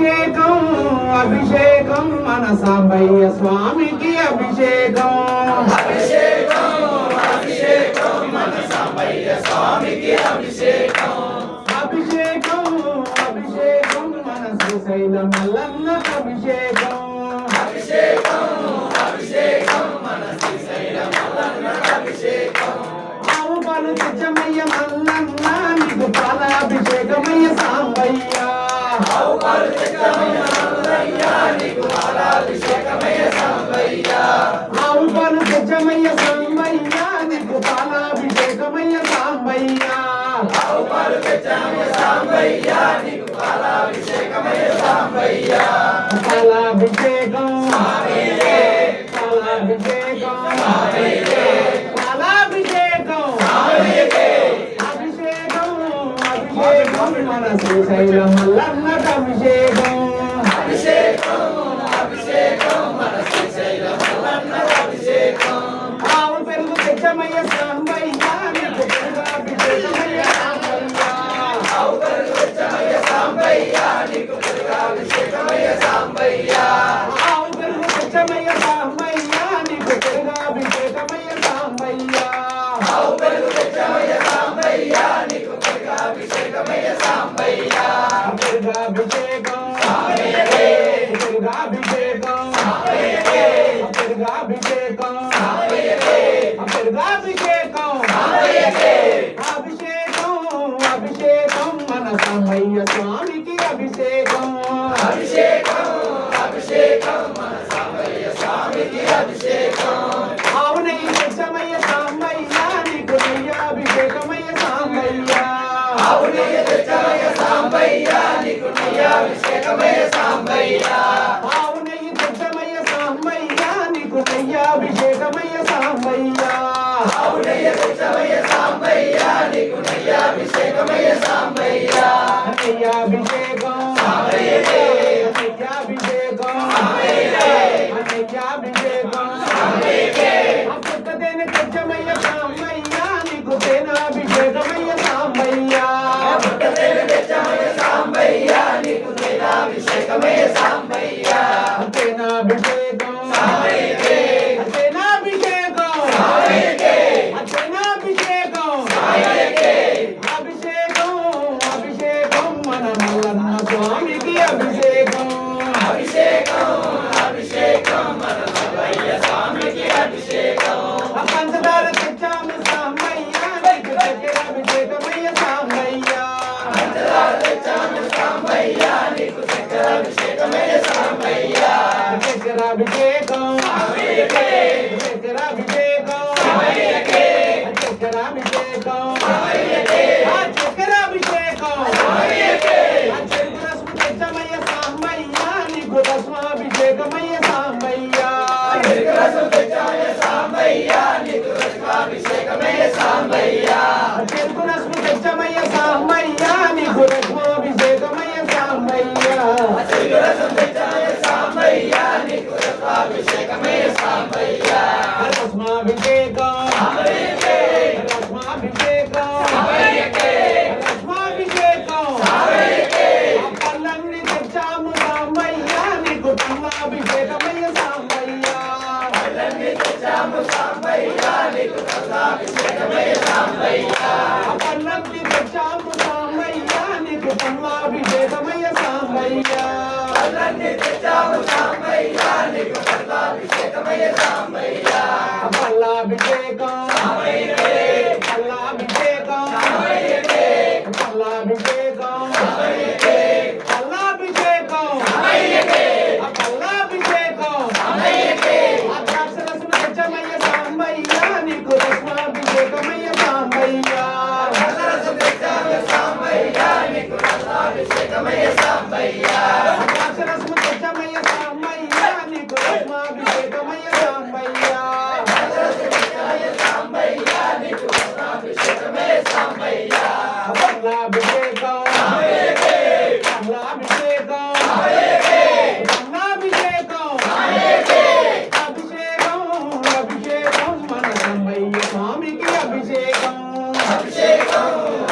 అభిషేకం అభిషేకం మన సాంబయ్య స్వామికి అభిషేకం అభిషేకం అభిషేకం మన సాంబయ్య స్వామికి అభిషేకం అభిషేకం అభిషేకం మన శ్రీశైల మల్లన్నకు అభిషేకం అభిషేకం అభిషేకం మన శ్రీశైల మల్లన్నకు అభిషేకం ఆవు పాలు తెచ్చమయ్య మల్లన్న నీకు పాలాభిషేకమయ్య సాంబయ్య ఆవు పాలు తెచ్చమయ్య మల్లయ్య నీకు పాలాభిషేకమయ్య సాంబయ్య ఆవు పాలు తెచ్చమయ్య సాంబయ్య నీకు పాలాభిషేకమయ్య సాంబయ్య ఆవు పాలు తెచ్చమయ్య సాంబయ్య నీకు పాలాభిషేకమయ్య సాంబయ్య పాలాభిషేకం స్వామియే పాలాభిషేకం స్వామియే పాలాభిషేకం స్వామియే అభిషేకం అభిషేకం మన శ్రీశైల మల్లన్నకు అభిషేకం అభిషేకం అభిషేకం మన శ్రీశైల మల్లన్నకు అభిషేకం ఆవు పెరుగు తెచ్చమయ్య సాంబయ్య నీకు పెరుగాభిషేకమయ్య సాంబయ్య ఆవు పెరుగు తెచ్చమయ్య సాంబయ్య నీకు పెరుగాభిషేకమయ్య సాంబయ్య ఆవు పెరుగు తెచ్చమయ్య సాంబయ్య నీకు పెరుగాభిషేకమయ్య సాంబయ్య ఆవు పెరుగు తెచ్చమయ్య సాంబయ్య నీకు పెరుగాభిషేకమయ్య సాంబయ్య పెరుగాభిషేకం స్వామియే పెరుగాభిషేకం స్వామియే పెరుగాభిషేకం స్వామియే పెరుగాభిషేకం స్వామియే అభిషేకం అభిషేకం మన సాంబయ్య స్వామికి అభిషేకం అభిషేకం అభిషేకం మన సాంబయ్య స్వామికి అభిషేకం ఆవు నెయ్యి తెచ్చమయ్య సాంబయ్య నీకు నెయ్యాభిషేకమయ్య సాంబయ్య ఆవు నెయ్యి తెచ్చమయ్య సాంబయ్య నీకు నెయ్యాభిషేకమయ్య సాంబయ్య ఆవు నెయ్యి తెచ్చమయ్య సాంబయ్య నీకు నెయ్యాభిషేకమయ్య సాంబయ్య ఆవు నెయ్యి తెచ్చమయ్య సాంబయ్య నీకు నెయ్యాభిషేకమయ్య సాంబయ్య నెయ్యాభిషేకం స్వామియే నెయ్యాభిషేకం స్వామియే నెయ్యాభిషేకం స్వామియే ఆ పుట్ట తేనె తెచ్చమయ్య సాంబయ్య నీకు తేనాభిషేకమయ్య సాంబయ్య పుట్టతేనె తెచ్చమయ్య సాంబయ్య నీకు తేనాభిషేకమయ్య సాంబయ్య తేనాభిషేకం స్వామియే తేనాభిషేకం స్వామియే తేనాభిషేకం స్వామియే అభిషేకం అభిషేకం మన మల్లన్న స్వామికి అభిషేకం అభిషేకం అభిషేకం మన సాంబయ్య స్వామికి అభిషేకం ఆ పంచదార తెచ్చాము సాంబయ్య నీకు చక్కెర అభిషేకమయ్య సాంబయ్య పంచదార తెచ్చాము సాంబయ్య నీకు చక్కెరాభిషేకమయ్య సాంబయ్య చక్కెర అభిషేకం స్వామియే చక్కెర అభిషేకం స్వామియే చక్కెర అభిషేకం స్వామియే ఆ చక్కెర అభిషేకం స్వామియే ఆ చెరుకు రసం తెచ్చమయ్య సాంబయ్య నీకు రస్మాభిషేకమయ్య సాంబయ్య చెరుకు రసం తెచ్చామయ్య సాంబయ్య నీకు రసాభిషేకమయ్య సాంబయ్య చెరుకు రసం తెచ్చమయ్య సాంబయ్య నీకు రస్మాభిషేకమయ్య సాంబయ్య చెరుకు రసం తెచ్చామయ్య సాంబయ్య నీకు రసాభిషేకమయ్య సాంబయ్య రస్మాభిషేకం స్వామియే రస్మాభిషేకం స్వామియే రస్మాభిషేకం స్వామియే ఆ పళ్ళన్ని తెచ్చాము సాంబయ్య నీకు పల్లాభిషేకమయ్య సాంబయ్య పళ్ళన్నీ తెచ్చాము సాంబయ్య నీకు రసాభిషేకమయ్య సాంబయ్య ఆ పళ్ళన్ని తెచ్చాము సాంబయ్య నీకు పల్లాభిషేకమయ్య సాంబయ్య పళ్ళన్నీ తెచ్చాము సాంబయ్య నీకు రసాభిషేకమయ్య సాంబయ్య ఆ పల్లాభిషేకం స్వామియే పల్లాభిషేకం స్వామియే పల్లాభిషేకం స్వామియే పల్లాభిషేకం స్వామియే ఆ పల్లాభిషేకం స్వామియే ఆ ద్రాక్షరసం తెచ్చమయ్య సాంబయ్య నీకు రస్మాభిషేకమయ్య సాంబయ్య రసం తెచ్చాము సాంబయ్య నీకు రసాభిషేకమయ్య సాంబయ్య ద్రాక్షరసం తెచ్చమయ్య సాంబయ్య నీకు రస్మాభిషేకమయ్య సాంబయ్య సాంబయ్య నీకు రసాభిషేకమయ్య సాంబయ్య పల్లాభిషేకం స్వామియే పల్లాభిషేకం స్వామియే పల్లాభిషేకం స్వామియే అభిషేకం అభిషేకం మన సాంబయ్య స్వామికి అభిషేకం అభిషేకం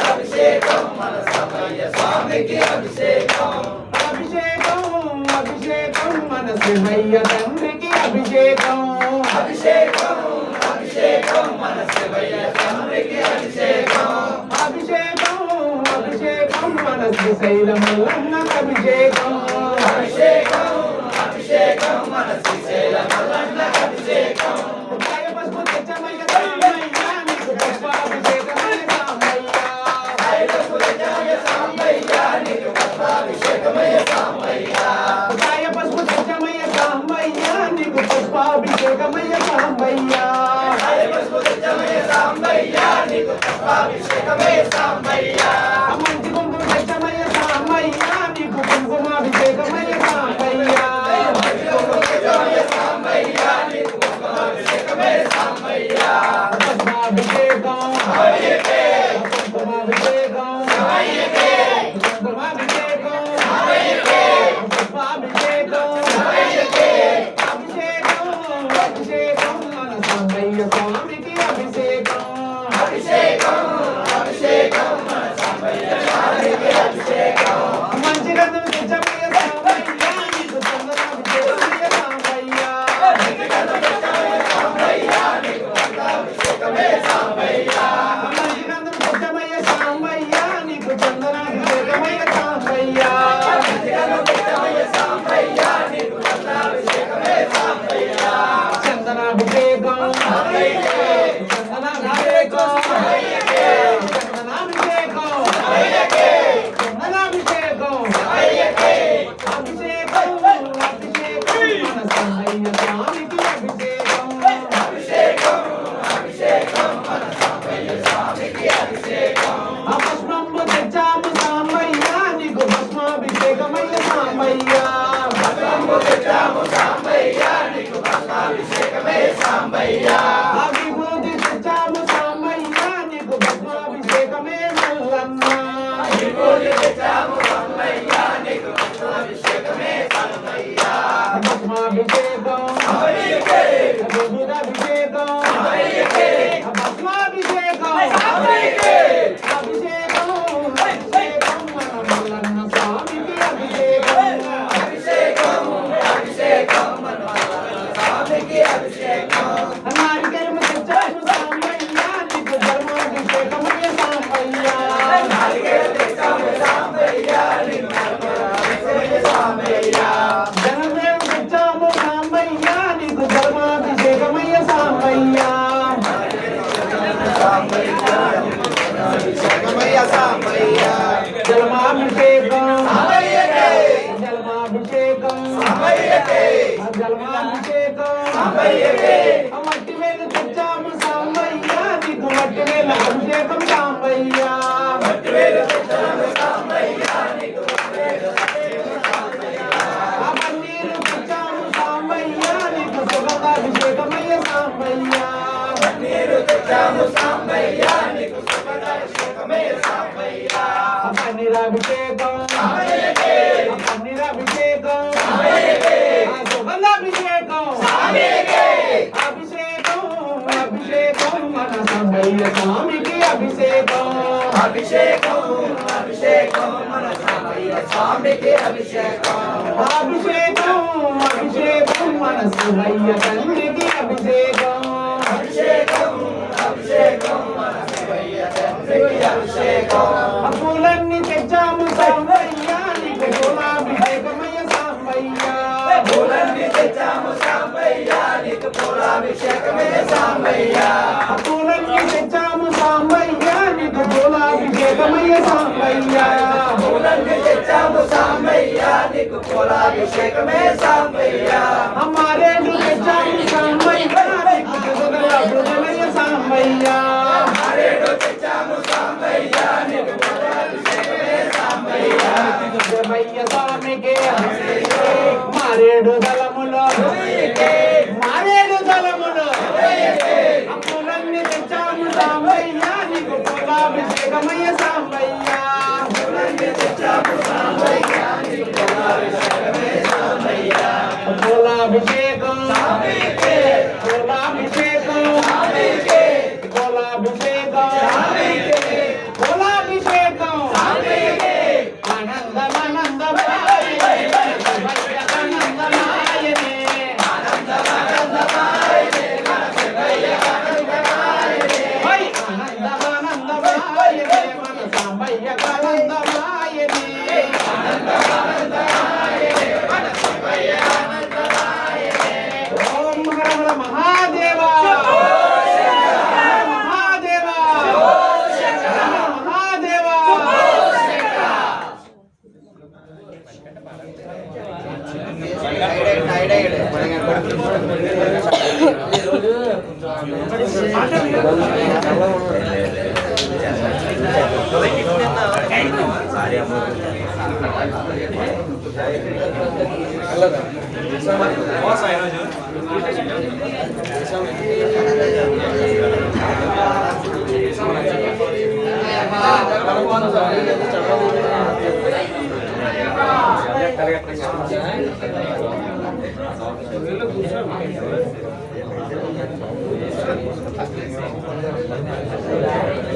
అభిషేకం మన సాంబయ్య స్వామికి అభిషేకం అభిషేకం అభిషేకం మన శివయ్య తండ్రికి అభిషేకం అభిషేకం అభిషేకం మన శివయ్య తండ్రికి అభిషేకం అభిషేకం అభిషేకం మన శ్రీశైల మల్లన్నకు అభిషేకం అభిషేకం అభిషేకం మన శ్రీశైల మల్లన్నకు అభిషేకం కాయ పసుపు తెచ్చమయ్య సామయ్య నీకు పుష్పాభిషేకమయ్య సామయ్య ఐలపురజాయ సాంబయ్య నీకు పుష్పాభిషేకమయ్య సాంబయ్య కాయ పసుపు తెచ్చమయ్య సామయ్య నీకు పుష్పాభిషేకమయ్య సామయ్య ఐలపురజాయ సాంబయ్య నీకు పుష్పాభిషేకమయ్య సాంబయ్య మంచి కుంకుమ తెచ్చమయ్య సామయ్య నీకు కుంకుమాభిషేకమయ్య సామయ్య ఐలపురజాయ సాంబయ్య నీకు పుష్పాభిషేకమయ్య సాంబయ్య పుష్పాభిషేకం హరియకే కుంకుమాభిషేకం హరియకే కుంకుమాభిషేకం హరియకే పుష్పాభిషేకం హరియకే అభిషేకం అభిషేకం మన సామయ్య స్వామికి అభిషేకం అభిషేకం అభిషేకం మన సాంబయ్య స్వామికి అభిషేకం మంచి గంధం తెచ్చమయ్య సామయ్య నీకు చందనాభిషేకమయ్య సామయ్య సాంబయ్య నీకు పుష్పాభిషేకమయ్య సాంబయ్య మంచి గంధం తెచ్చమయ్య సామయ్య నీకు చందనాభిషేకమయ్య సామయ్య సాంబయ్య నీకు పుష్పాభిషేకమయ్య సాంబయ్య చందనాభిషేకం చందనాభిషేకం చందనాభిషేకం చందనాభిషేకం అభిషేకం అభిషేకం మన సామయ్య స్వామికి అభిషేకం అభిషేకం అభిషేకం మన సాంబయ్య స్వామికి అభిషేకం పుష్పంబు తెచ్చాము సామయ్య నీకు భస్మాభిషేకమయ్య సామయ్య పుష్పంబు తెచ్చాము సాంబయ్య నీకు పుష్పాభిషేకమయ్య సాంబయ్య విభూతి తెచ్చాము సామయ్య నీకు భస్మాభిషేకమే మల్లన్న విభూతి తెచ్చాము సాంబయ్య నీకు పుష్పాభిషేకమే సాంబయ్య భస్మాభిషేకం హరియకే విభూతాభిషేకం హరియకే భస్మాభిషేకం హరియకే అభిషేకం అభిషేకం మన మల్లన్న స్వామికి అభిషేకం అభిషేకం అభిషేకం మన స్వామికి అభిషేకం నారికేళము తెచ్చాము సామయ్య నీకు ధర్మాభిషేకమయ్య సామయ్య నారికేళ తెచ్చాము సాంబయ్య నీకు పుష్పాభిషేకమయ్య సాంబయ్య జనమేం తెచ్చాము సామయ్య నీకు ధర్మాభిషేకమయ్య సామయ్య అభిషేకమయ్య సాంబయ్య జలమాభిషేకం హరియకే జలమాభిషేకం హరియకే జలమాభిషేకం హరియకే మట్టి వేలు తెచ్చాము సామయ్య నీకు మట్టి వేల అభిషేకం సామయ్య వేలు తెచ్చాము సాంబయ్య నీకు పన్నీరు తెచ్చాము సామయ్య నీకు సుగంధాభిషేకమయ్య సామయ్య నీరు తెచ్చాము సాంబయ్య నీకు పుష్పాభిషేకమయ్య సాంబయ్య పన్నీరాభిషేకం హరియకే పన్నీరాభిషేకం హరియకే సుగంధాభిషేకం హరియకే అభిషేకం అభిషేకం మన సామయ్య స్వామికి అభిషేకం అభిషేకం అభిషేకం మన సాంబయ్య స్వామికి అభిషేకం అభిషేకం అభిషేకం మన శివయ్య తండ్రికి అభిషేకం అభిషేకం అభిషేకం మన శివయ్య తండ్రికి అభిషేకం పూలన్నీ తెచ్చాము సామయ్య నీకు పూలాభిషేకమయ్య సామయ్య పూలన్నీ తెచ్చాము సాంబయ్య నీకు పూలాభిషేకమయ్య సాంబయ్య పూలన్నీ తెచ్చాము సామయ్య నీకు పూలాభిషేకమయ్య సామయ్య పూలన్నీ తెచ్చాము సాంబయ్య నీకు పూలాభిషేకమే సాంబయ్య అమ్మారేడు తెచ్చాము సామయ్య నీకు పూలాభిషేకమయ్య సామయ్య ఆరేడు తెచ్చాము సాంబయ్య నీకు పూలాభిషేకమే సాంబయ్య శివయ్య స్వామికి మారేడు దళములో మారేడు దళములో పూలన్నీ తెచ్చాము సామయ్య నీకు పూలాభిషేకమయ్య సామయ్య పూలన్నీ తెచ్చాము సాంబయ్య నీకు పూలాభిషేకమే సాంబయ్య పూలాభిషేకం సాంబయ్యకే పూలాభిషేకం సాంబయ్యకే పూలాభిషేకం సాంబయ్యకే పూలాభిషేకం సాంబయ్యకే ఆనందమానందమాయ శివయ్యకానందమాయనే ఓం హర హర మహాదేవ మహాదేవ మహాదేవ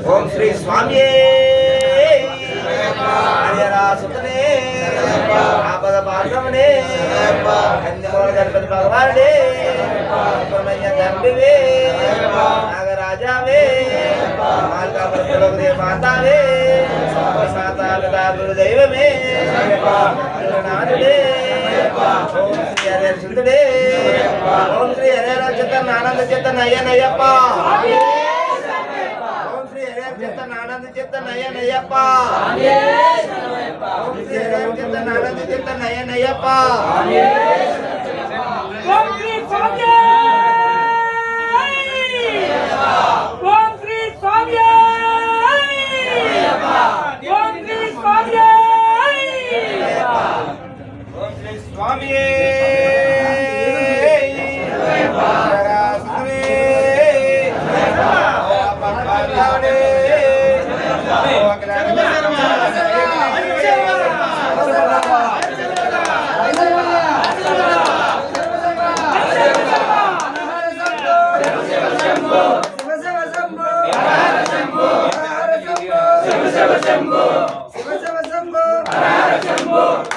ఓం శ్రీ స్వామి హరిరాసుతనే ఆపద పాత్రమనే కందిమూల గణపతి భగవానుడే సుబ్రహ్మణ్య తండ్రివే నాగరాజావే మార్గాపురపులోకి మాతావే గురు దైవమే నాథుడే ఓం శ్రీ హరిహరసుతుడే ఓం శ్రీ హరిహరచితన్ ఆనంద చిత్తన్ అయ్యనయ్యప్ప ఆనంద చిత్త నయ్యనయ్యప్ప ఓం శ్రీ చిత్త ఆనంద చిత్త నయ్యనయ్యప్ప ఓం శ్రీ స్వామి ఓం శ్రీ స్వామి ఓం శ్రీ స్వామి ఓం శ్రీ స్వామి శంభో